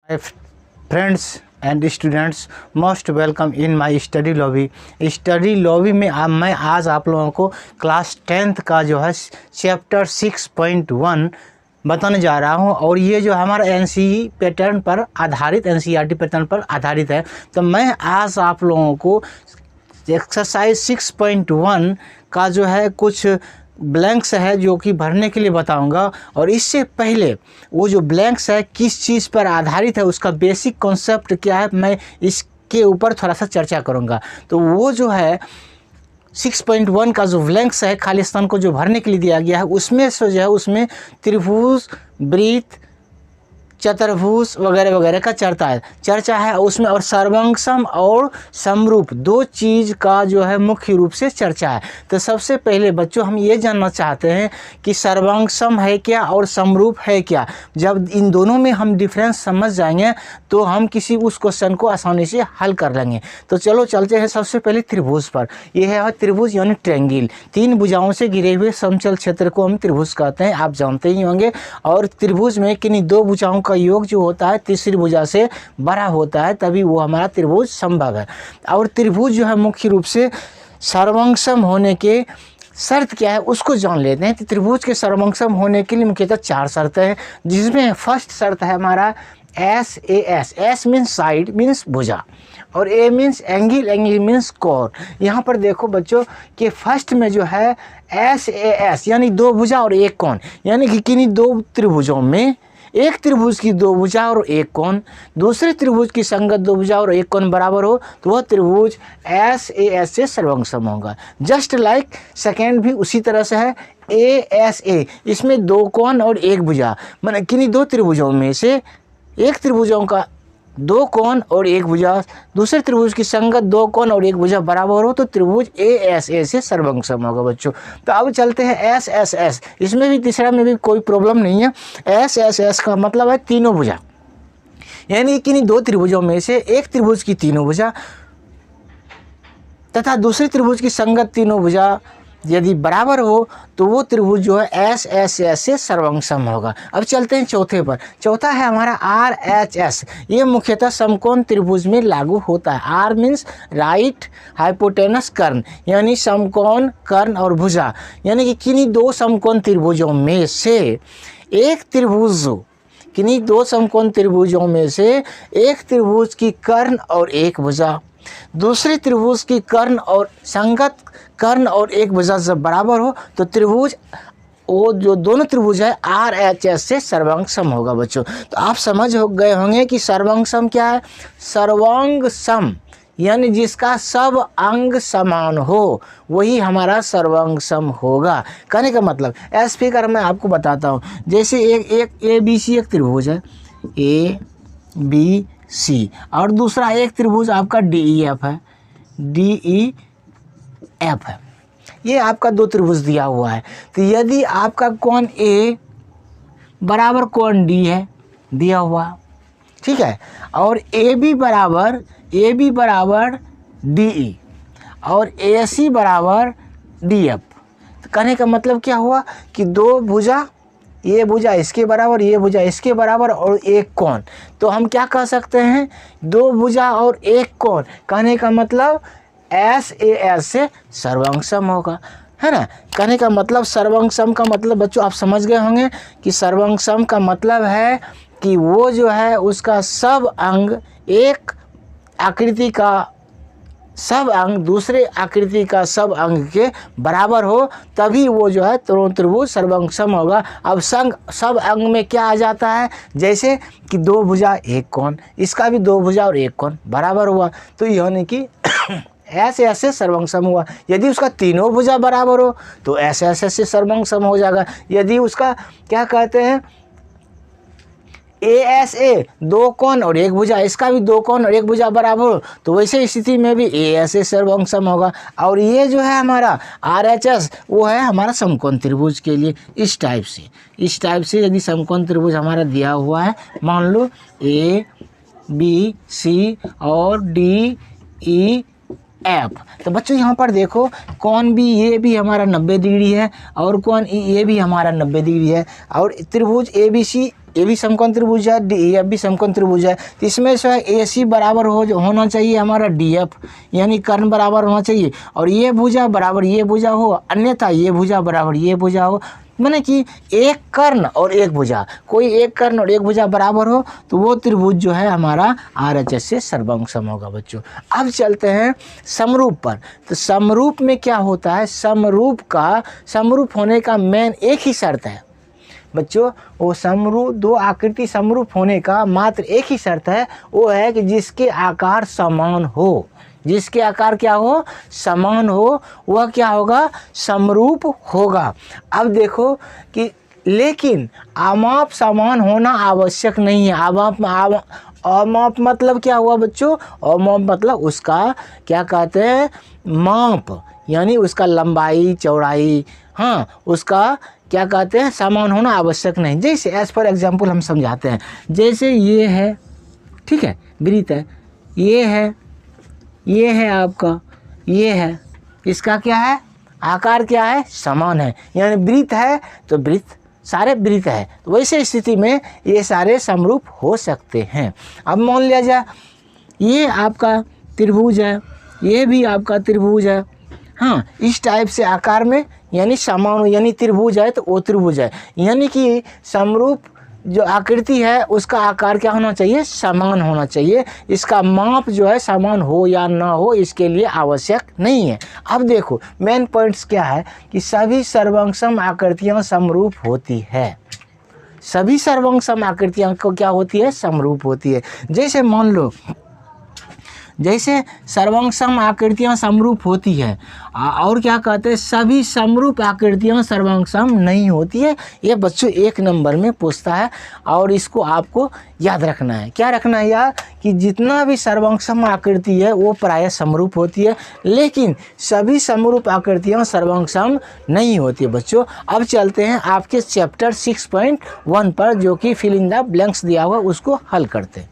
Friends and students, most welcome in my study lobby. Study lobby में मैं आज आप लोगों को क्लास 10th का जो है चैप्टर 6.1 बताने जा रहा हूं, और ये जो हमारा एनसीई पैटर्न पर आधारित, एनसीईआरटी पैटर्न पर आधारित है। तो मैं आज आप लोगों को एक्सरसाइज 6.1 का जो है कुछ ब्लैंक्स है जो कि भरने के लिए बताऊंगा, और इससे पहले वो जो ब्लैंक्स है किस चीज़ पर आधारित है, उसका बेसिक कॉन्सेप्ट क्या है, मैं इसके ऊपर थोड़ा सा चर्चा करूंगा। तो वो जो है 6.1 का जो ब्लैंक्स है, खाली स्थान को जो भरने के लिए दिया गया है, उसमें से जो है उसमें त्रिभुज, वृत्त, चतुर्भुज वगैरह वगैरह का चर्चा है उसमें, और सर्वांगसम और समरूप दो चीज़ का जो है मुख्य रूप से चर्चा है। तो सबसे पहले बच्चों हम ये जानना चाहते हैं कि सर्वांगसम है क्या और समरूप है क्या। जब इन दोनों में हम डिफरेंस समझ जाएंगे तो हम किसी उस क्वेश्चन को आसानी से हल कर लेंगे। तो चलो चलते हैं सबसे पहले त्रिभुज पर। यह है त्रिभुज यानी ट्रायंगल, तीन भुजाओं से घिरे हुए समतल क्षेत्र को हम त्रिभुज कहते हैं, आप जानते ही होंगे। और त्रिभुज में किन्हीं दो भुजाओं का योग जो होता है तीसरी भुजा से बड़ा होता है, तभी वो हमारा त्रिभुज संभव है। और त्रिभुज जो है मुख्य रूप से सर्वांगसम होने के शर्त क्या है उसको जान लेते हैं। तो त्रिभुज के सर्वांगसम होने के लिए मुख्यतः चार शर्तें हैं, जिसमें फर्स्ट शर्त है हमारा S A S. S means side, means भुजा, और ए मीन्स एंगल, एंगल मीन्स कोण। यहाँ पर देखो बच्चों कि फर्स्ट में जो है एस ए एस यानी दो भुजा और एक कोण, यानी कि किन्हीं दो त्रिभुजों में एक त्रिभुज की दो भुजा और एक कोण, दूसरे त्रिभुज की संगत दो भुजा और एक कोण बराबर हो तो वह त्रिभुज एस ए एस से सर्वांगसम होगा। जस्ट लाइक सेकेंड भी उसी तरह से है, ए एस ए, इसमें दो कोण और एक भुजा, मतलब किन्हीं दो त्रिभुजों में से एक त्रिभुजों का दो कोण और एक भुजा, दूसरे त्रिभुज की संगत दो कोण और एक भुजा बराबर हो तो त्रिभुज ए एस ए से सर्वांगसम होगा बच्चों। तो अब चलते हैं एस एस एस, इसमें भी तीसरा में भी कोई प्रॉब्लम नहीं है। एस एस एस का मतलब है तीनों भुजा, यानी कि दो त्रिभुजों में से एक त्रिभुज की तीनों भुजा तथा दूसरे त्रिभुज की संगत तीनों भुजा यदि बराबर हो तो वो त्रिभुज जो है एस एस एस से सर्वांगसम होगा। अब चलते हैं चौथे पर। चौथा है हमारा आर एच एस। ये मुख्यतः समकोण त्रिभुज में लागू होता है। आर मीन्स राइट हाइपोटेनस कर्ण, यानी समकोण कर्ण और भुजा, यानी कि किन्हीं दो समकोण त्रिभुजों में से एक त्रिभुज, किन्हीं दो समकोण त्रिभुजों में से एक त्रिभुज की कर्ण और एक भुजा, दूसरे त्रिभुज की कर्ण और संगत कर्ण और एक भुजा जब बराबर हो तो त्रिभुज, वो जो दोनों त्रिभुज है आर एच एस से सर्वांगसम होगा बच्चों। तो आप समझ हो गए होंगे कि सर्वांगसम क्या है। सर्वांगसम यानी जिसका सब अंग समान हो वही हमारा सर्वांगसम होगा। कहने का मतलब एस फिगर मैं आपको बताता हूँ। जैसे एक ए बी सी एक त्रिभुज है, ए बी सी, और दूसरा एक त्रिभुज आपका डी ई एफ है, डी ई एफ है। ये आपका दो त्रिभुज दिया हुआ है। तो यदि आपका कोण ए बराबर कोण डी है दिया हुआ, ठीक है, और ए बी बराबर डी ई और ए सी बराबर डी एफ, तो कहने का मतलब क्या हुआ कि दो भुजा, ये भुजा इसके बराबर, ये भुजा इसके बराबर और एक कोण, तो हम क्या कह सकते हैं, दो भुजा और एक कोण। कहने का मतलब एस ए एस से सर्वांगसम होगा, है ना। कहने का मतलब सर्वांगसम का मतलब बच्चों आप समझ गए होंगे कि सर्वांगसम का मतलब है कि वो जो है उसका सब अंग, एक आकृति का सब अंग दूसरे आकृति का सब अंग के बराबर हो, तभी वो जो है त्रिभुज सर्वांगसम होगा। अब सब अंग में क्या आ जाता है, जैसे कि दो भुजा एक कोण, इसका भी दो भुजा और एक कोण बराबर हुआ, तो यानी कि एस एस से सर्वांगसम हुआ। यदि उसका तीनों भुजा बराबर हो तो एस एस से सर्वांगसम हो जाएगा। यदि उसका क्या कहते हैं ए एस ए, दो कोण और एक भुजा, इसका भी दो कोण और एक भुजा बराबर हो तो वैसे स्थिति में भी ए एस ए सर्वांगसम होगा। और ये जो है हमारा आर एच एस, वो है हमारा समकोण त्रिभुज के लिए इस टाइप से यदि समकोण त्रिभुज हमारा दिया हुआ है, मान लो ए बी सी और डी ई एफ, तो बच्चों यहाँ पर देखो कोण भी ये भी हमारा 90 डिग्री है और कोण ये भी हमारा 90 डिग्री है, और त्रिभुज ए बी सी ए भी समकोण त्रिभुज है, डी एफ भी समकोण त्रिभुज है, तो इसमें जो है ए सी बराबर होना चाहिए हमारा डी एफ, यानी कर्ण बराबर होना चाहिए, और ये भुजा बराबर ये भुजा हो, अन्यथा ये भुजा बराबर ये भुजा हो। माने कि एक कर्ण और एक भुजा, कोई एक कर्ण और एक भुजा बराबर हो तो वो त्रिभुज जो है हमारा RHS से सर्वांग सम होगा बच्चों। अब चलते हैं समरूप पर। तो समरूप में क्या होता है, समरूप होने का मेन एक ही शर्त है बच्चों, वो समरूप, दो आकृति समरूप होने का मात्र एक ही शर्त है, वो है कि जिसके आकार समान हो, जिसके आकार क्या हो, समान हो, वह क्या होगा, समरूप होगा। अब देखो कि लेकिन अमाप समान होना आवश्यक नहीं है। अमाप मतलब क्या हुआ बच्चों, अमाप मतलब उसका क्या कहते हैं, माप, यानी उसका लंबाई चौड़ाई, हाँ, उसका क्या कहते हैं, समान होना आवश्यक नहीं। जैसे एज फॉर एग्जाम्पल हम समझाते हैं, जैसे ये है, ठीक है, वृत्त है, ये है आपका, ये है, इसका क्या है, आकार क्या है, समान है, यानी वृत्त है तो वृत्त, सारे वृत्त है, तो वैसे स्थिति में ये सारे समरूप हो सकते हैं। अब मान लिया जाए ये आपका त्रिभुज है, ये भी आपका त्रिभुज है, हाँ, इस टाइप से आकार में, यानी समान, यानी त्रिभुज है तो वो त्रिभुज है, यानी कि समरूप जो आकृति है उसका आकार क्या होना चाहिए, समान होना चाहिए। इसका माप जो है समान हो या ना हो इसके लिए आवश्यक नहीं है। अब देखो मेन पॉइंट्स क्या है कि सभी सर्वांग सम आकृतियाँ समरूप होती है, सभी सर्वांग सम आकृतियाँ को क्या होती है, समरूप होती है। जैसे मान लो, जैसे सर्वांग सम आकृतियाँ समरूप होती है, और क्या कहते हैं, सभी समरूप आकृतियाँ सर्वांग सम नहीं होती है। ये बच्चों एक नंबर में पूछता है, और इसको आपको याद रखना है। क्या रखना है यार, कि जितना भी सर्वांग सम आकृति है वो प्रायः समरूप होती है, लेकिन सभी समरूप आकृतियाँ सर्वांग सम नहीं होती है बच्चों। अब चलते हैं आपके चैप्टर 6.1 पर, जो कि फिल इन द ब्लैंक्स दिया हुआ, उसको हल करते हैं।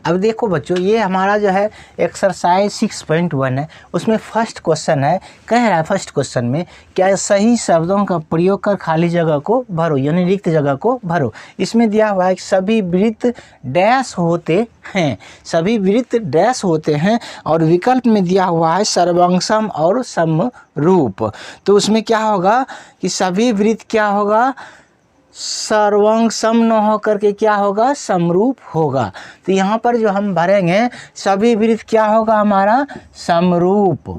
अब देखो बच्चों, ये हमारा जो है एक्सरसाइज 6.1 है, उसमें फर्स्ट क्वेश्चन है, कह रहा है फर्स्ट क्वेश्चन में क्या सही शब्दों का प्रयोग कर खाली जगह को भरो, यानी रिक्त जगह को भरो। इसमें दिया हुआ है कि सभी वृत्त डैश होते हैं, सभी वृत्त डैश होते हैं, और विकल्प में दिया हुआ है सर्वांग सम और समरूप। तो उसमें क्या होगा कि सभी वृत्त क्या होगा, सर्वांग सम न होकर के क्या होगा, समरूप होगा। तो यहाँ पर जो हम भरेंगे सभी वृत्त क्या होगा हमारा, समरूप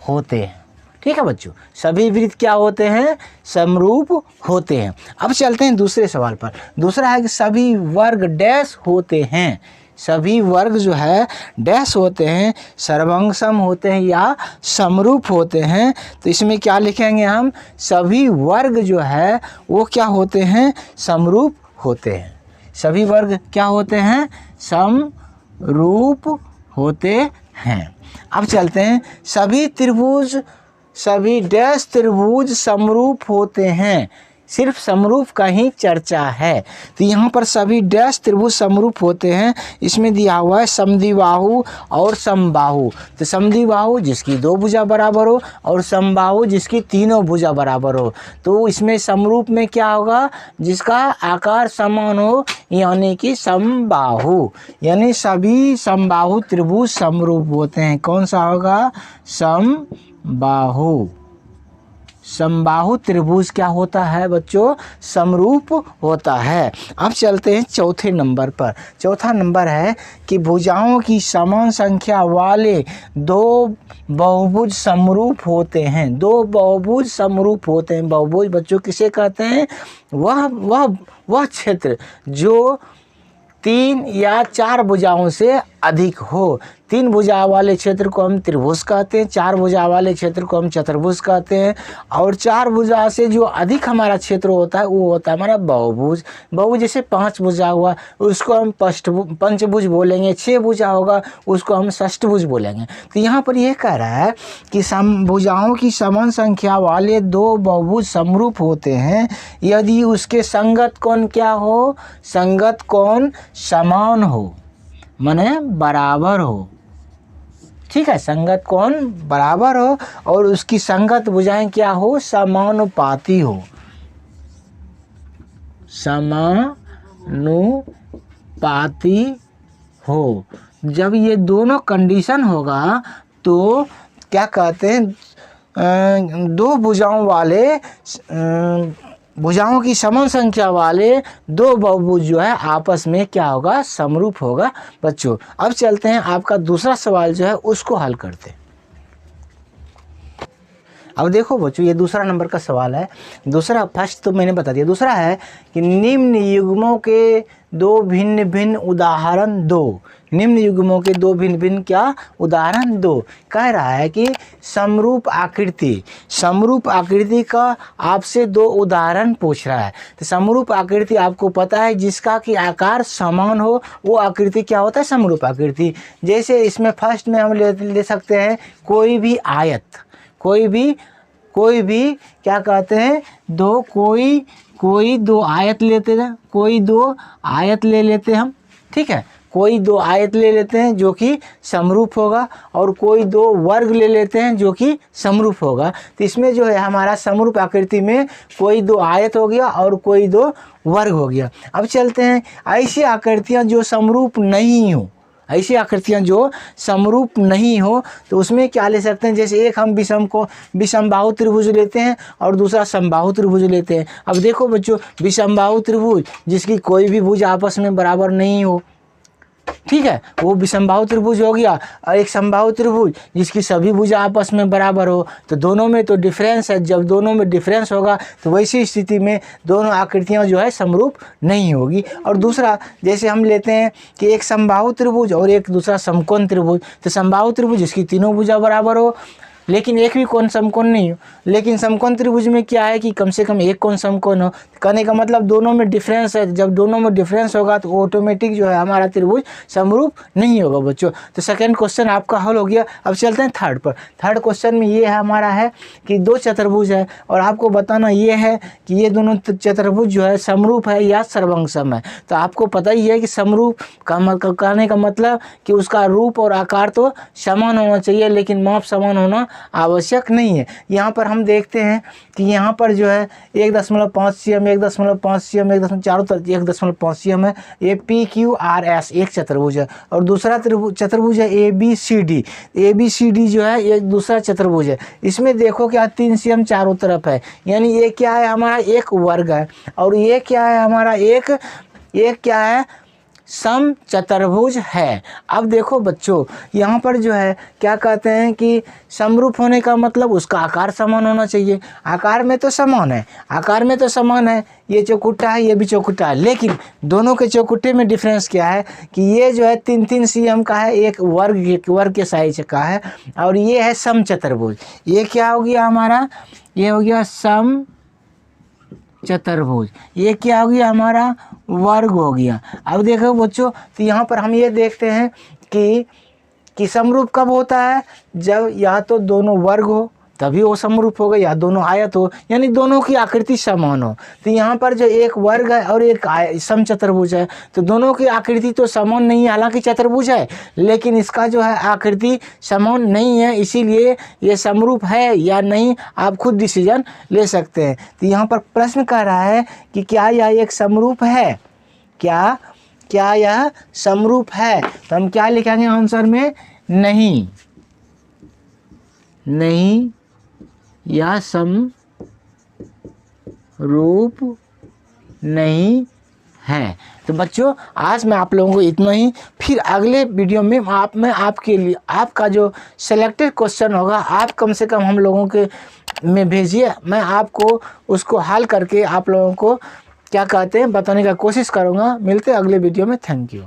होते हैं। ठीक है बच्चों, सभी वृत्त क्या होते हैं, समरूप होते हैं। अब चलते हैं दूसरे सवाल पर। दूसरा है कि सभी वर्ग डैश होते हैं, सभी वर्ग जो है डैश होते हैं, सर्वांग सम होते हैं या समरूप होते हैं। तो इसमें क्या लिखेंगे हम, सभी वर्ग जो है वो क्या होते हैं, समरूप होते हैं। सभी वर्ग क्या होते हैं, समरूप होते हैं। अब चलते हैं, सभी डैश त्रिभुज समरूप होते हैं, सिर्फ समरूप का ही चर्चा है। तो यहाँ पर सभी डैश त्रिभुज समरूप होते हैं। इसमें दिया हुआ है समद्विबाहु और समबाहु। तो समद्विबाहु जिसकी दो भुजा बराबर हो, और समबाहु जिसकी तीनों भुजा बराबर हो। तो इसमें समरूप में क्या होगा, जिसका आकार समान हो, यानी कि समबाहु, यानी सभी समबाहु त्रिभुज समरूप होते हैं। कौन सा होगा, समबाहु। समबाहु त्रिभुज क्या होता है बच्चों, समरूप होता है। अब चलते हैं चौथे नंबर पर। चौथा नंबर है कि भुजाओं की समान संख्या वाले दो बहुभुज समरूप होते हैं। दो बहुभुज समरूप होते हैं। बहुभुज बच्चों किसे कहते हैं, वह क्षेत्र जो 3 या 4 भुजाओं से अधिक हो। 3 भुजा वाले क्षेत्र को हम त्रिभुज कहते हैं, 4 भुजा वाले क्षेत्र को हम चतुर्भुज कहते हैं, और 4 भुजा से जो अधिक हमारा क्षेत्र होता है वो होता है हमारा बहुभुज। बहुभुज जैसे 5 भुजा हुआ उसको हम पंचभुज बोलेंगे, 6 भुजा होगा उसको हम षष्ठभुज बोलेंगे। तो यहाँ पर यह कह रहा है कि भुजाओं की समान संख्या वाले दो बहुभुज समरूप होते हैं यदि उसके संगत कोण क्या हो, संगत कोण समान हो, माने बराबर हो। ठीक है, संगत कोण बराबर हो और उसकी संगत भुजाएं क्या हो, समानुपाती हो। समानुपाती हो। जब ये दोनों कंडीशन होगा तो क्या कहते हैं, दो भुजाओं वाले भुजाओं की समान संख्या वाले दो बहुभुज जो है आपस में क्या होगा, समरूप होगा बच्चों। अब चलते हैं आपका दूसरा सवाल जो है उसको हल करते हैं। अब देखो बच्चों, ये दूसरा नंबर का सवाल है। दूसरा, फर्स्ट तो मैंने बता दिया, दूसरा है कि निम्न युग्मों के दो भिन्न भिन्न उदाहरण दो। निम्न युग्मों के दो भिन्न भिन्न क्या उदाहरण दो। कह रहा है कि समरूप आकृति, समरूप आकृति का आपसे दो उदाहरण पूछ रहा है। तो समरूप आकृति आपको पता है जिसका कि आकार समान हो, वो आकृति क्या होता है, समरूप आकृति। जैसे इसमें फर्स्ट में हम ले सकते हैं कोई भी आयत, कोई भी क्या कहते हैं, कोई दो आयत लेते हैं, कोई दो आयत ले लेते हैं हम, ठीक है। कोई दो आयत ले लेते हैं जो कि समरूप होगा, और कोई दो वर्ग ले लेते हैं जो कि समरूप होगा। तो इसमें जो है हमारा समरूप आकृति में कोई दो आयत हो गया और कोई दो वर्ग हो गया। अब चलते हैं ऐसी आकृतियाँ जो समरूप नहीं हो, ऐसी आकृतियाँ जो समरूप नहीं हो तो उसमें क्या ले सकते हैं। जैसे एक हम विषमबाहु त्रिभुज लेते हैं और दूसरा समबाहु त्रिभुज लेते हैं। अब देखो बच्चों, विषमबाहु त्रिभुज जिसकी कोई भी भुज आपस में बराबर नहीं हो, ठीक है, वो विषमबाहु त्रिभुज हो गया। और एक समबाहु त्रिभुज जिसकी सभी भुजा आपस में बराबर हो, तो दोनों में तो डिफरेंस है। जब दोनों में डिफरेंस होगा तो वैसी स्थिति में दोनों आकृतियां जो है समरूप नहीं होगी। और दूसरा, जैसे हम लेते हैं कि एक समबाहु त्रिभुज और एक दूसरा समकोण त्रिभुज। तो समबाहु त्रिभुज जिसकी तीनों भुजा बराबर हो लेकिन एक भी कोण समकोण नहीं हो, लेकिन समकोण त्रिभुज में क्या है कि कम से कम एक कोण समकोण हो। कहने का मतलब दोनों में डिफरेंस है। जब दोनों में डिफरेंस होगा तो ऑटोमेटिक जो है हमारा त्रिभुज समरूप नहीं होगा बच्चों। तो सेकंड क्वेश्चन आपका हल हो गया। अब चलते हैं थर्ड पर। थर्ड क्वेश्चन में ये है हमारा है कि दो चतुर्भुज है और आपको बताना ये है कि ये दोनों चतुर्भुज जो है समरूप है या सर्वंगसम है। तो आपको पता ही है कि समरूप का कहने का मतलब कि उसका रूप और आकार तो समान होना चाहिए, लेकिन माप समान होना आवश्यक नहीं है। यहाँ पर हम देखते हैं कि यहाँ पर जो है 1.5 cm, 1.5 cm, 1.5 cm है। ये PQRS एक चतुर्भुज है और दूसरा चतुर्भुज है ABCD। ABCD जो है ये दूसरा चतुर्भुज है। इसमें देखो क्या 3 cm चारों तरफ है, यानी ये क्या है हमारा एक वर्ग है। और ये क्या है हमारा एक क्या है, सम चतुर्भुज है। अब देखो बच्चों, यहाँ पर जो है क्या कहते हैं कि समरूप होने का मतलब उसका आकार समान होना चाहिए। आकार में तो समान है, आकार में तो समान है। ये चौकुट्टा है, ये भी चौकुट्टा है, लेकिन दोनों के चौकुट्टे में डिफरेंस क्या है कि ये जो है 3-3 cm का है, एक वर्ग के साइज का है, और ये है सम चतुर्भुज। ये क्या हो गया हमारा, ये हो गया सम चतुर्भुज। ये क्या हो गया हमारा, वर्ग हो गया। अब देखो बच्चों, तो यहाँ पर हम ये देखते हैं कि समरूप कब होता है, जब या तो दोनों वर्ग हो तभी वो समरूप होगा, या दोनों आयत हो, यानी दोनों की आकृति समान हो। तो यहाँ पर जो एक वर्ग है और एक सम चतुर्भुज है, तो दोनों की आकृति तो समान नहीं है, हालांकि चतुर्भुज है लेकिन इसका जो है आकृति समान नहीं है, इसीलिए ये समरूप है या नहीं आप खुद डिसीजन ले सकते हैं। तो यहाँ पर प्रश्न कह रहा है कि क्या यह एक समरूप है, क्या यह समरूप है। तो हम क्या लिखेंगे आंसर में, नहीं, यह समरूप नहीं है। तो बच्चों आज मैं आप लोगों को इतना ही, फिर अगले वीडियो में मैं आपके लिए आपका जो सेलेक्टेड क्वेश्चन होगा आप कम से कम हम लोगों के में भेजिए, मैं आपको उसको हल करके आप लोगों को क्या कहते हैं बताने का कोशिश करूँगा। मिलते हैं अगले वीडियो में। Thank you.